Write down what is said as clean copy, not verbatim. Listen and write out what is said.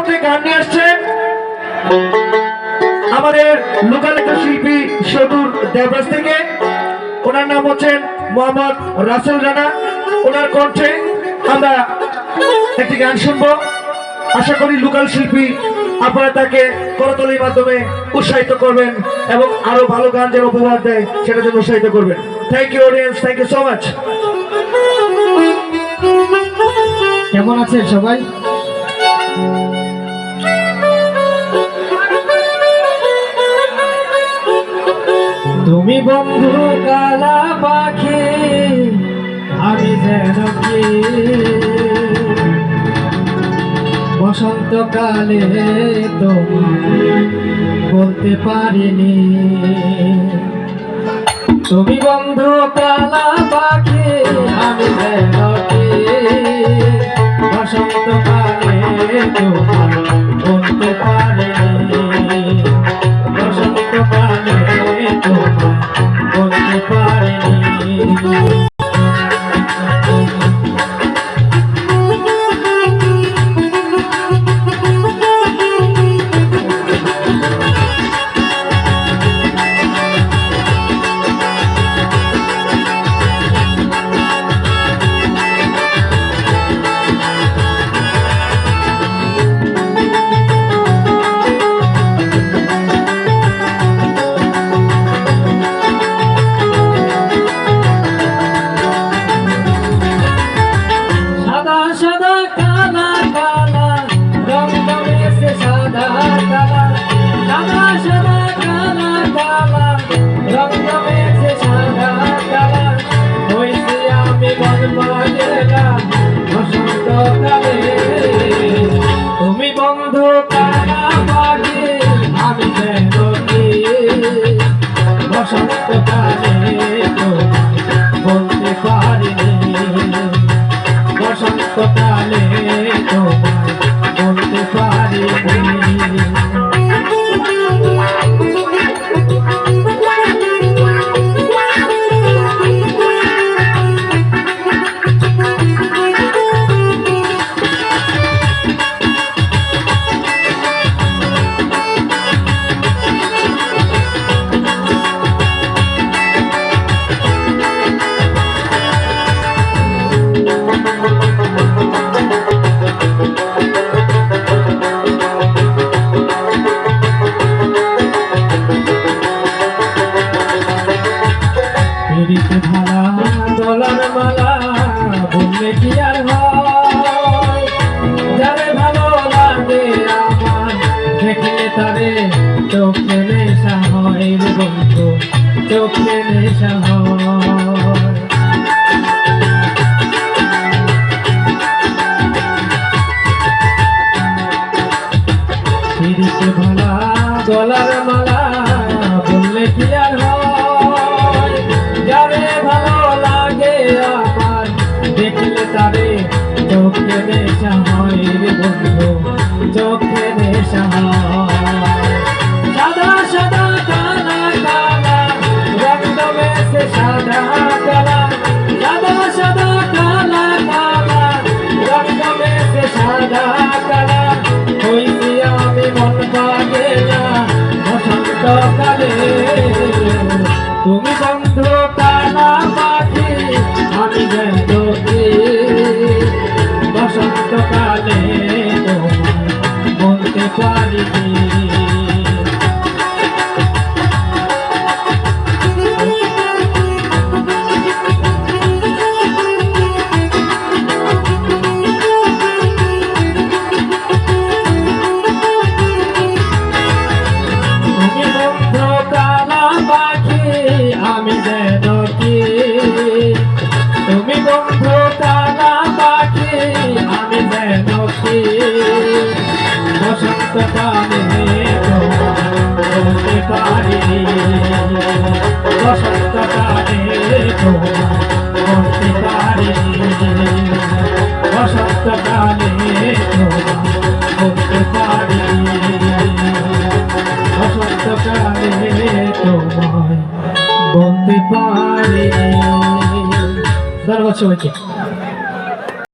মুহূর্তে গান নিয়ে আসছেন আমাদের লোকাল একটা শিল্পী সদুর দেবরাজ থেকে। ওনার নাম হচ্ছেন মোহাম্মদ রাসেল রানা। ওনার কণ্ঠে আমরা একটি গান শুনবো। আশা করি লোকাল শিল্পী আপনারা তাকে করতালির মাধ্যমে উৎসাহিত করবেন এবং আরো ভালো গান যেন উপহার দেয় সেটার জন্য উৎসাহিত করবেন। Thank you audience, thank you so much. কেমন আছেন সবাই? তুমি বন্ধু কালা পাখি, আমি যেন কি বসন্তকালে তোমায় বলতে পারিনি। তুমি বন্ধু কালা পাখি, আমি যেন কি বসন্তকালে তোমায় বলতে পারিনি। বসন্তকালে তোমায় বলতে পারিনি। তুমি বন্ধু কালা পাখি, আমি যেন কি বসন্তকালে তোমায় বলতে পারিনি। বসন্তকালে তোমায় বলতে পারিনি। গলার মালা বললে কি আর হয়? যারে ভালো লাগে আমার দেখলে তারে চোখে নেশা হয় রে বন্ধু, চোখে নেশা হয়। পিরিতে ভালা গলার মালা বললে কি আর হয়? যারে ভালো লাগে আমার দেখলে তারে চোখে নেশা হয় রে বন্ধু, চোখে নেশা হয়। সাদা সাদা কালা কালা রক্ত মেশে সাদা কালা, সাদা সাদা কালা কালা রক্ত মেশে সাদা কালা। হইছি আমি মন পাগেলা বসন্তকালে। তুমি বন্ধু কালা পাখি, আমি যেন কি বসন্তকালে তোমায় বলতে পারিনি। আমি যেন কি, তুমি বন্ধু কালা পাখি, আমি যেন কি বসন্তকালে বলতে পারিনি। বসন্তকালে বলতে পারিনি। বসন্তকালে বলতে পারিনি। বসন্তকালে তোমায় বলতে পারিনি। ধন্যবাদ সবাইকে।